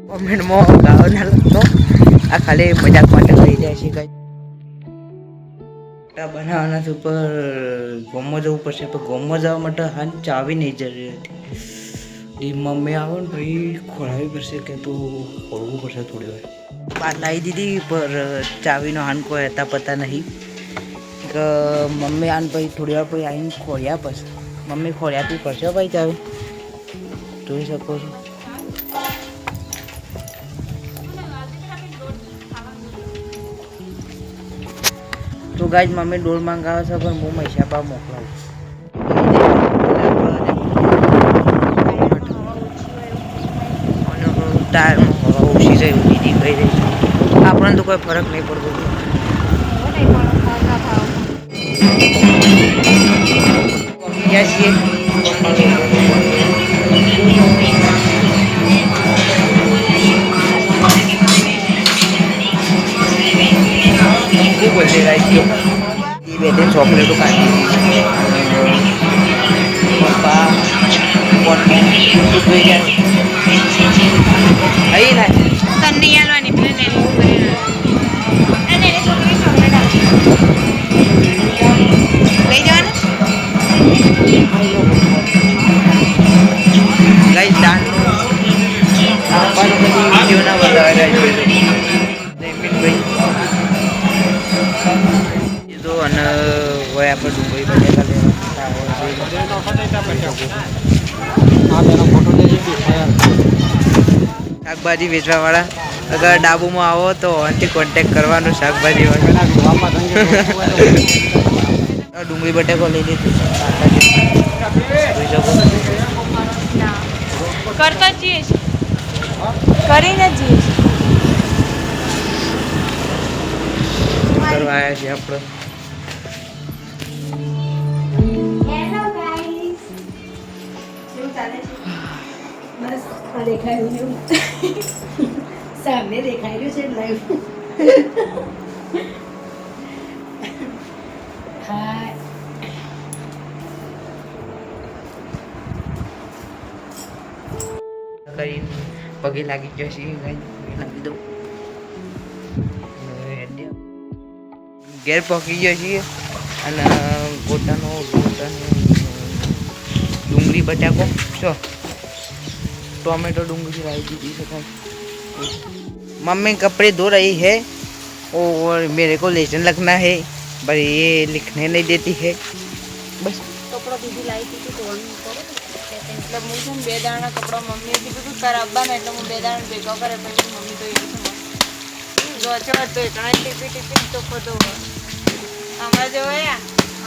કોમેન્ટમાં ગાળો ના લખતો, આ ખાલી મજાક માટે લઈ જાય છે કઈ બનાવવાના છે ઉપર ગોમમાં જવું પડશે, પણ ગોમમાં જવા માટે હાલ ચાવી નહીં જરૂરી હતી. મમ્મી આવો ને ભાઈ ખોળાવી પડશે કે તું ખોલવું પડશે થોડી વાર. બાર લાવી દીધી પર ચાવીનો હાન કોઈ હતા પતા નહીં કે મમ્મી આને ભાઈ થોડી વાર પછી આવીને ખોળ્યા પછી મમ્મી ખોળ્યાથી પડશે ભાઈ ચાવી જોઈ શકો છો. તો ગાય મમ્મી ડોલ મંગાવે છે પણ હું મૈસાબા મોકલાવું. ટાયરમાં હવા ઓછી છે એવું દીદી કહી રહી છે. આપણને તો કોઈ ફરક નહીં પડતો. ગયા છીએ બોલते गाइस ये बेटे चॉकलेट काटी पप्पा कौन दूध दे क्या आई ना તને યાલવાની પેલે ને અને એને છોકરી ચોકલેટ આપી લઈ જવાનું. गाइस दान पापा नो कभी वीडियो ना बताया गाइस नहीं भाई ये तो अन वो यहाँ पर डूंगरी बनेगा શાકભાજી વેચવાવાળા અગર ડાબુમાં આવો તો આથી કોન્ટેક્ટ કરવાનો શાકભાજી ડુંગળી બટેકો લઈ લીધું કરતા જઈએ કરીને જઈએ કરવા આવ્યા છીએ આપણે. હેલો ગાઈસ શું ચાલે છે? બસ આ દેખાઈ રહ્યું સામે દેખાઈ રહ્યું છે લાઈવ. હાય કરી પગે લાગી જશે લાગી દઉં ઘેર પકી ગયો છીએ અને ગોટાનો ડુંગળી બટાકો છો टोमेटो डूंगरी लाई दीदी से मम्मी कपड़े धो रही है और मेरे को लेसन लगना है पर ये लिखने नहीं देती है बस. કપડા દીદી લાવી હતી ધોવાનું પડે એટલે હું છે 2 દાણા કપડા મમ્મીએ કીધું તું તારા અબ્બાને એટલે હું 2 દાણા ભેગા કરે પછી મમ્મી તો એવું છે જો અચાનક તો એકણા ટીપી તો ખોટો આમાં જો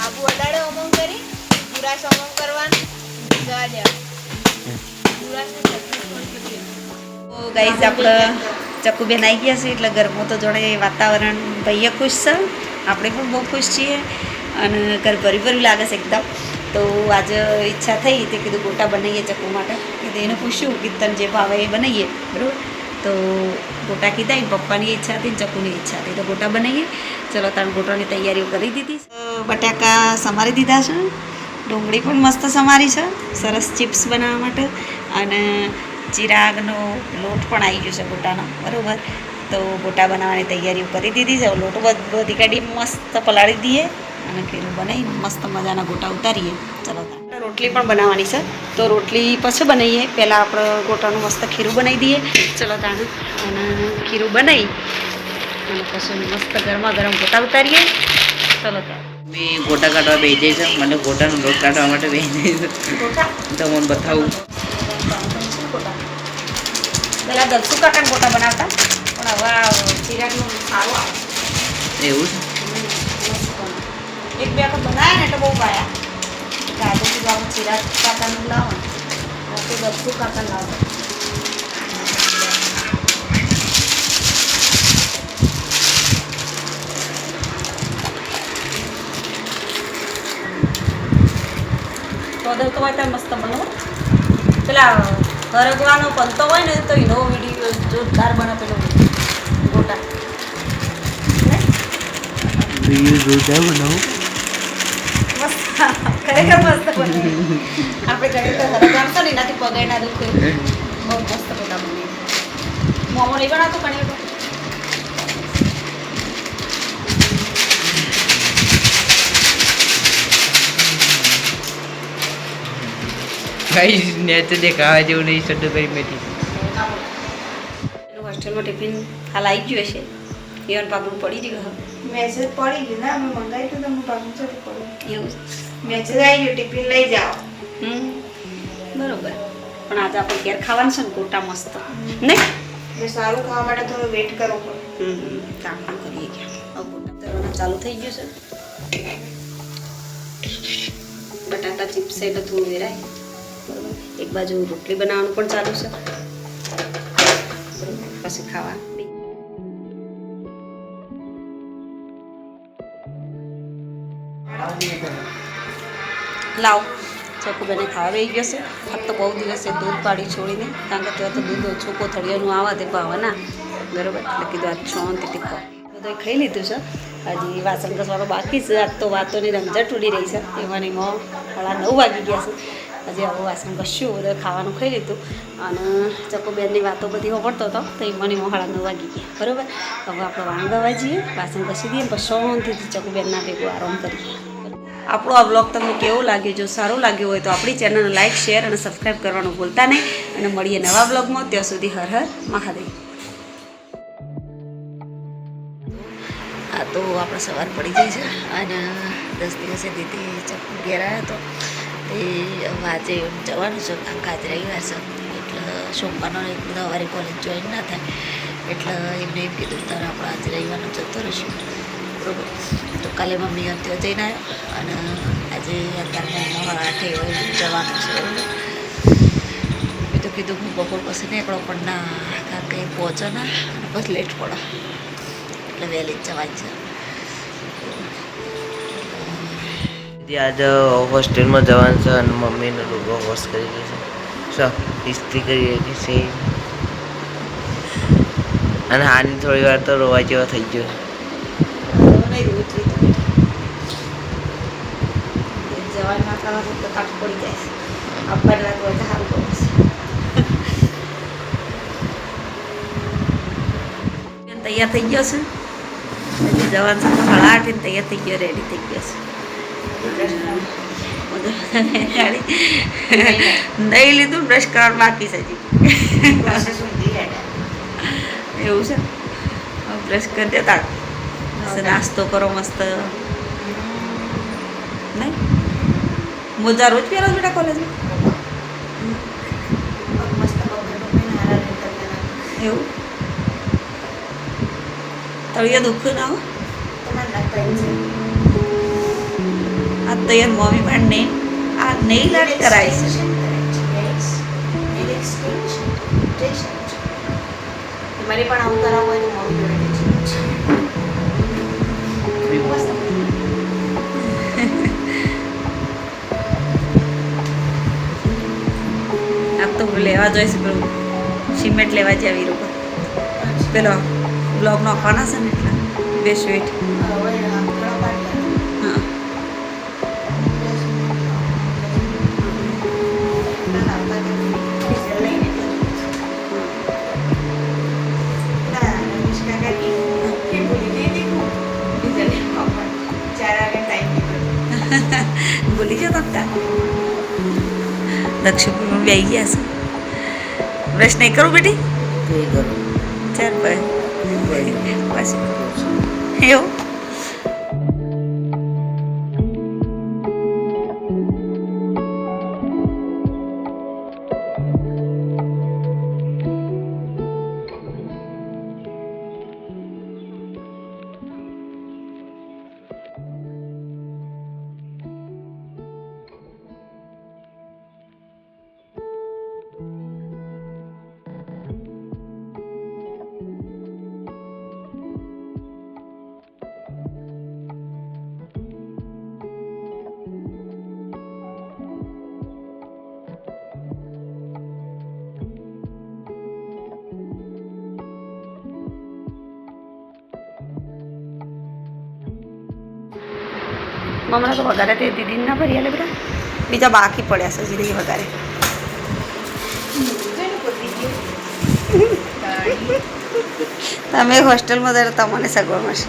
આબુ અડાડે ઓમંગ કરી પૂરા સમંગ કરવાનું જવા દે ગાઈઝ આપણે ચકુબેન આવી ગયા છે એટલે ઘરમાં તો જોડે વાતાવરણ ભાઈએ ખુશ છે આપણે પણ બહુ ખુશ છીએ અને ઘર ભરી ભર્યું લાગે છે એકદમ. તો આજે ઈચ્છા થઈ તે કીધું ગોટા બનાવીએ ચકુ માટે કીધું એને પૂછ્યું કે તને જે ભાવે એ બનાવીએ બરાબર. તો ગોટા કીધા એમ પપ્પાની ઈચ્છા હતી ને ચકુની ઈચ્છા હતી તો ગોટા બનાવીએ. ચલો તારે ગોટાની તૈયારીઓ કરી દીધી. બટાકા સમારી દીધા છે, ડુંગળી પણ મસ્ત સમારી છે સરસ ચિપ્સ બનાવવા માટે અને ચિરાગનો લોટ પણ આવી ગયો છે ગોટાનો બરાબર. તો ગોટા બનાવવાની તૈયારીઓ કરી દીધી છે. લોટ બધી કાઢી મસ્ત પલાળી દઈએ અને ખીરું બનાવી મસ્ત મજાના ગોટા ઉતારીએ. ચલો રોટલી પણ બનાવવાની છે તો રોટલી પછી બનાવીએ. પહેલાં આપણે ગોટાનું મસ્ત ખીરું બનાવી દઈએ. ચલો તાણ અને ખીરું બનાવી અને પછી મસ્ત ગરમા ગરમ ગોટા ઉતારીએ. ચલો તાણ મેં ગોટા કાઢવા બેસી જાય છે. મને ગોટાનો લોટ કાઢવા માટે બેસી જાય તો મને બતાવું. પેલા દલસુ કાકાને ગોટા બનાવતા પણ હવે ચિરાગનું સારું આવે એવું એક બે વખત બનાવ્યા ને એટલે બહુ પાયા આજે કીધું આપણે ચિરાગ કાકાનું લાવો ને દલસુ કાકા લાવો. તો હોય ત્યાં મસ્ત બનો પેલા હરગવાનો પંતો હોય ને તો એનો વિડીયો જોરદાર બને પેલો ગોટા વિડીયો જોરદાર બનાવો મસ્ત ખરેખર મસ્ત બને. આપણે ઘરે તો ઘરે જાણશો ને એનાથી પગે ના દુખે. બહુ મસ્ત બધા બને. મોમો નહીં બનાવતો કણી તો. ગાઈસ ને તો દેખાવા જેવું નહીં સડ્ડુભાઈ મેથી. એનું હોસ્ટેલમાં ટિફિન હાલ આવી ગયું હશે. ઈવન પાપડું પડી ગયું. મેસેજ પડી ગયું ને અમે મંગાવી તો તમને પાછું છે પડ્યું એવું મેસેજ આવી ગયો ટિફિન લઈ જાઓ બરોબર. પણ આજે આપણે ઘેર ખાવાનું છે ને ગોટા મસ્ત નહીં. એ સારું ખાવા માટે થોડું વેટ કરવું પડે કામ કરીએ ગયા. ગોટા તરવાના ચાલુ થઈ ગયું છે. બટાટા ચિપ્સ એટલે થોડું વેરાય બરોબર. એક બાજુ રોટલી બનાવવાનું પણ ચાલુ છે બરોબર. પછી ખાવા લાવ ચકુબેને ખાવા રહી ગયો છે. ફક્ત બહુ દિવસે દૂધ પાડી છોડીને કારણ કે ત્યાં તો દૂધ ઓછું કોથળિયાનું આવે તે ભાવે ના બરોબર. એટલે કીધું આજ શાંતિથી ખાવ. બધું ખાઈ લીધું છે. હજી વાસણ ઘસવાનું બાકી છે. આજ તો વાતોની રમઝટ ઉડી રહી છે. એમાં 9:30 વાગી ગયા છે. હજી હવે વાસણ ઘસ્યું બધું ખાવાનું ખાઈ લીધું અને ચકુબેનની વાતો બધી વાપરતો હતો તો એમાં 9:30 વાગી ગયા બરોબર. હવે આપણે વાંગવા જઈએ, વાસણ ઘસી દઈએ, પછી શાંતિથી ચકુબેનના ભેગું આરામ કરીએ. આપણો આ બ્લોગ તમને કેવો લાગ્યો? જો સારું લાગ્યું હોય તો આપણી ચેનલને લાઇક, શેર અને સબસ્ક્રાઈબ કરવાનું ભૂલતા નહીં. અને મળીએ નવા બ્લોગમાં. ત્યાં સુધી હર હર મહાદેવ. આ તો આપણે સવાર પડી જાય છે અને 10 દિવસે દીદી ચકુ ઘેર આવ્યો હતો. એ આજે જવાનું છે કારણ કે આજે રવિવાર છે એટલે સોમવારનો સવારે કોલેજ જોઈન ના થાય એટલે એમને એમ કીધું તારે આપણે આજે રવિવારનો જતો રહીશું બરોબર. તો કાલે મમ્મી અત્યારે જઈને આવ્યો અને આજે અત્યારે 8:30 જવાનું છે બરોબર. મેં તો કીધું હું બપોર પછી નીકળો પણ ના કારણ કે પહોંચો ના અને પછી લેટ પડો એટલે વહેલી જ જવાય છે. આજે હોસ્ટેલમાં જવાનું છે અને મમ્મીનો લુગડો વોશ કરી દેશે. ઇસ્ત્રી કરી હતી સેમ અને હાની થોડી વાર તો રોવા જેવો થઈ ગયો. જવાના ખાવાનું તો કાઢ પડી જાય છે. આપવા લાગુ હોય તો સારું પડશે. તૈયાર થઈ ગયો છે. હજી જવાનું છે 8:30 તૈયાર થઈ ગયો, રેડી થઈ ગયો છે. નહીં લીધું, બ્રશ કરવાનું બાકી છે હજી. એવું છે. બ્રશ કરી દેતા નાસ્તો કરો મસ્ત નહીં. મોજા રોજ પહેરો બેટા કોલેજમાં? એવું તળિયા દુઃખ ના હો. આ તૈયાર મમ્મી પણ નહીં આ નેઇલ આર્ટ કરાય છે. મારે પણ આવું કરાવવું હોય તો મમ્મી જોડે આ તો લેવા જોઈશે પેલું સિમેન્ટ લેવા જાય આવી લોકો પેલો બ્લોક નાખવાના છે ને એટલે બે સ્વીટ. હા ભૂલી જતો દક્ષિણ બે આવી ગયા છે. બ્રશ નહીં કરું બેટી? ચાલ ભાઈ બસ એવું. હમણાં તો વગાડે તે દીદીને ના ભરી આલે બેટા. બીજા બાકી પડ્યા છે જીરી વગારે તમે હોસ્ટેલમાં જયારે તમને સગવડ મળશે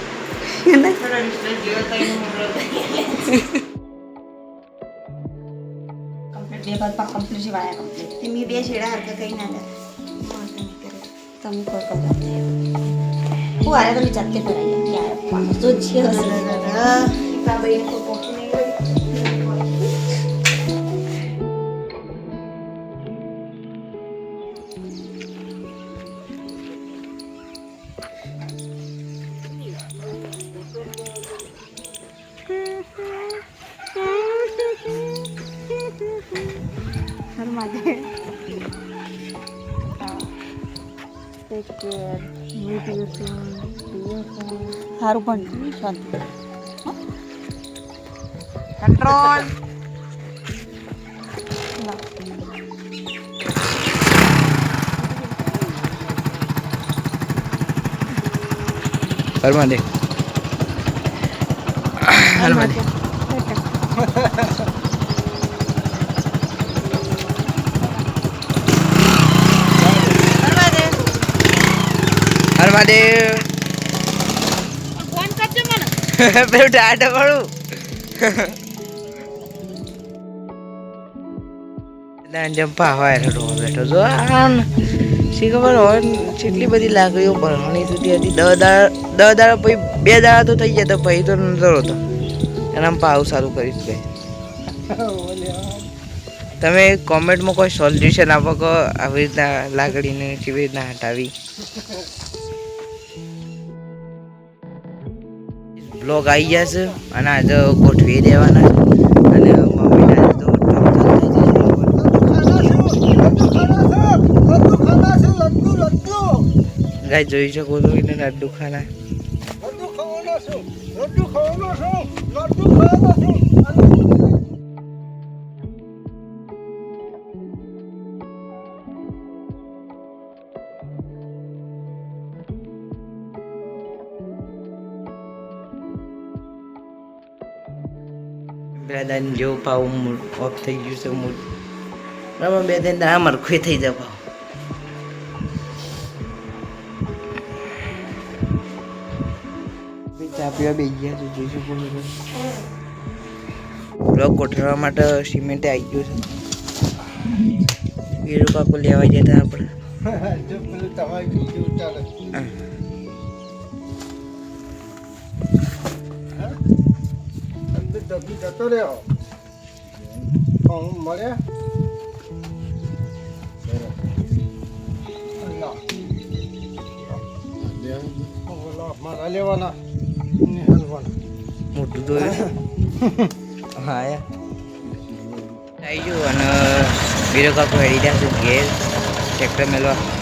કમ્પ્લીટ વાયા કમ્પ્લીટ એમની બે છેડા હરકા કઈ ના લે તમે કોઈ કરો હું આરે તમે જાતે કરાવી યાર તો છે ભાઈ કોઈ પોકી નહીં ગઈ સારું પણ શાંતિ કંટ્રોલ હરમાદે હરમાદે હરમાદે ફોન કરજો મને પેલું ટાટા પડું જંપા હોય રડો બેઠો જો આમ શી ખબર હોય કેટલી બધી લાકડીઓ ભરવાની સુધી હતી 10 દાડા પછી 2 દાડા તો થઈ ગયા તો પછી તો નતો હતો એના પાવ સારું કરીશ ભાઈ તમે કોમેન્ટમાં કોઈ સોલ્યુશન આપો કે આવી રીતના લાકડીને કેવી રીતના હટાવી બ્લોગ આવી ગયા છે અને આજે ગોઠવી દેવાના અને મમ્મીના તો ગાય જોઈ શકો છો એને લડ્ડુ ખાના બે દાન જેવું પાવ ઓફ થઈ ગયું છે મૂડ બરાબર 2 દિન આ મરખું થઈ જાય પાવ ચા પીવા બે ગયા છે જોઈ શકો છો બ્લોક ગોઠવવા માટે સિમેન્ટ આવી ગયું છે વીરુ કાકુ લેવા જતા આપણે જતો રહ્યો મળે મારા લેવાના મોટું તો હા આવી ગયું અને વીરુ કાકુ હેડી રહ્યા છે ઘેર ટ્રેક્ટર મેળવા